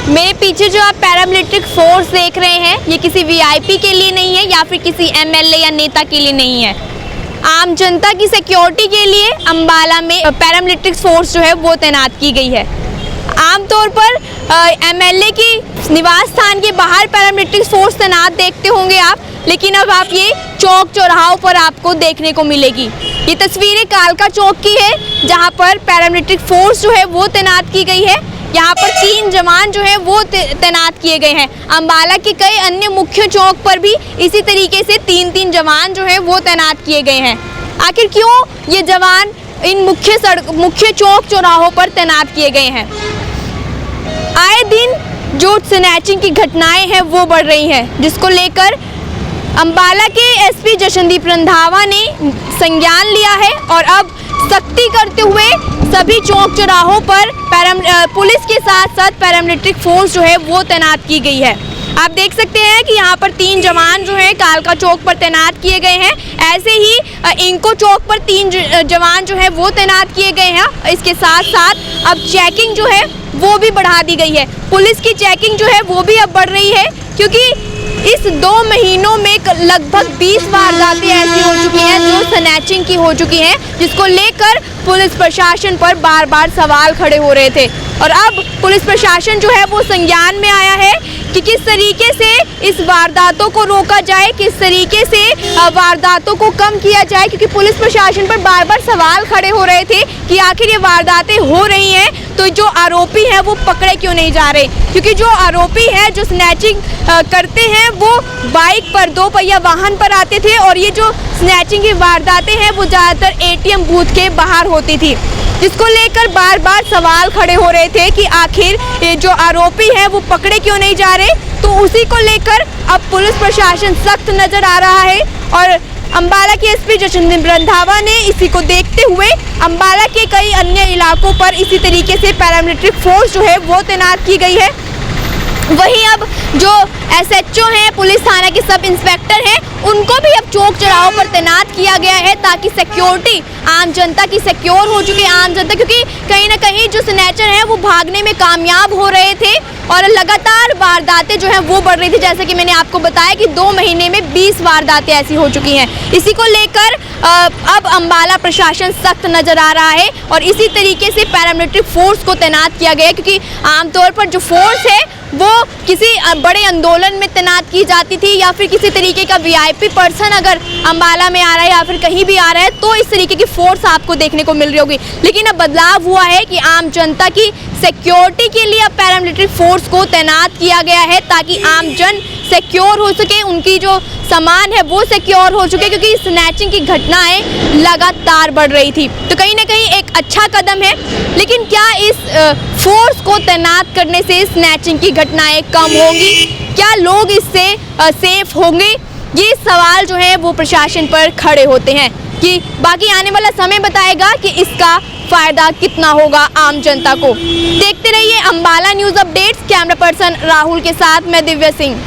मेरे पीछे जो आप पैरामिलिट्री फोर्स देख रहे हैं, ये किसी वीआईपी के लिए नहीं है या फिर किसी एमएलए या नेता के लिए नहीं है। आम जनता की सिक्योरिटी के लिए अंबाला में पैरामिलिट्री फोर्स जो है वो तैनात की गई है। आमतौर पर एमएलए की निवास स्थान के बाहर पैरामिलिट्री फोर्स तैनात देखते होंगे आप, लेकिन अब आप ये चौक चौराहों पर आपको देखने को मिलेगी। ये तस्वीरें कालका चौक की है, जहां पर पैरामिलिट्री फोर्स जो है वो तैनात की गई है। यहाँ पर 3 जवान जो है वो तैनात किए गए हैं। अंबाला के कई अन्य मुख्य चौक पर भी इसी तरीके से 3-3 जवान जो है वो तैनात किए गए हैं। आखिर क्यों ये जवान इन मुख्य चौक चौराहों पर तैनात किए गए हैं? आए दिन जो स्नैचिंग की घटनाएं हैं वो बढ़ रही हैं, जिसको लेकर अंबाला के एसपी जशनदीप रंधावा ने संज्ञान लिया है और अब सख्ती करते हुए सभी चौक चौराहों पर पुलिस के साथ साथ पैरामिलिट्री फोर्स जो है वो तैनात की गई है। आप देख सकते हैं कि यहाँ पर 3 जवान जो है कालका चौक पर तैनात किए गए हैं। ऐसे ही इंको चौक पर 3 जवान जो है वो तैनात किए गए हैं। इसके साथ साथ अब चेकिंग जो है वो भी बढ़ा दी गई है। पुलिस की चेकिंग जो है वो भी अब बढ़ रही है, क्योंकि इस 2 महीनों में लगभग 20 वारदातें ऐसी हो चुकी हैं जो स्नैचिंग की हो चुकी हैं, जिसको लेकर पुलिस प्रशासन पर बार बार सवाल खड़े हो रहे थे। और अब पुलिस प्रशासन जो है वो संज्ञान में आया है कि किस तरीके से इस वारदातों को रोका जाए, किस तरीके से वारदातों को कम किया जाए, क्योंकि पुलिस प्रशासन पर बार बार सवाल खड़े हो रहे थे कि आखिर ये वारदातें हो रही हैं तो जो आरोपी हैं वो पकड़े क्यों नहीं जा रहे। क्योंकि जो आरोपी हैं जो स्नैचिंग करते हैं वो बाइक पर 2 पहिया वाहन पर आते थे, और ये जो स्नैचिंग की वारदातें हैं वो ज़्यादातर एटीएम बूथ के बाहर होती थी, जिसको लेकर बार बार सवाल खड़े हो रहे थे कि आखिर ये जो आरोपी हैं वो पकड़े क्यों नहीं जा रहे। तो उसी को लेकर अब पुलिस प्रशासन सख्त नज़र आ रहा है और अंबाला के एसपी जशनदीप रंधावा ने इसी को देखते हुए अंबाला के कई अन्य इलाकों पर इसी तरीके से पैरामिलिट्री फोर्स जो है वो तैनात की गई है। वहीं अब जो एसएचओ हैं, पुलिस थाना के सब इंस्पेक्टर हैं, उनको भी अब चौक चौराहों पर तैनात किया गया है ताकि सिक्योरिटी आम जनता की सिक्योर हो चुकी है। आम जनता, क्योंकि कहीं ना कहीं जो स्नैचर हैं वो भागने में कामयाब हो रहे थे और लगातार वारदातें जो हैं वो बढ़ रही थी। जैसे कि मैंने आपको बताया कि 2 महीने में 20 वारदातें ऐसी हो चुकी हैं। इसी को लेकर अब अंबाला प्रशासन सख्त नज़र आ रहा है और इसी तरीके से पैरामिलिट्री फोर्स को तैनात किया गया है, क्योंकि आमतौर पर जो फोर्स है वो किसी बड़े आंदोलन में तैनात की जाती थी या फिर किसी तरीके का वीआईपी पर्सन अगर अंबाला में आ रहा है या फिर कहीं भी आ रहा है तो इस तरीके की फोर्स आपको देखने को मिल रही होगी। लेकिन अब बदलाव हुआ है कि आम जनता की सिक्योरिटी के लिए अब पैरामिलिट्री फोर्स को तैनात किया गया है ताकि आम जन सिक्योर हो सके, उनकी जो सामान है वो सिक्योर हो चुके, क्योंकि स्नैचिंग की घटनाएं लगातार बढ़ रही थी। तो कहीं ना कहीं एक अच्छा कदम है, लेकिन क्या इस फोर्स को तैनात करने से स्नैचिंग की घटनाएं कम होंगी? क्या लोग इससे सेफ होंगे? ये सवाल जो है वो प्रशासन पर खड़े होते हैं कि बाकी आने वाला समय बताएगा कि इसका फ़ायदा कितना होगा आम जनता को। देखते रहिए Ambala news updates. Camera person Rahul के साथ मैं दिव्या सिंह।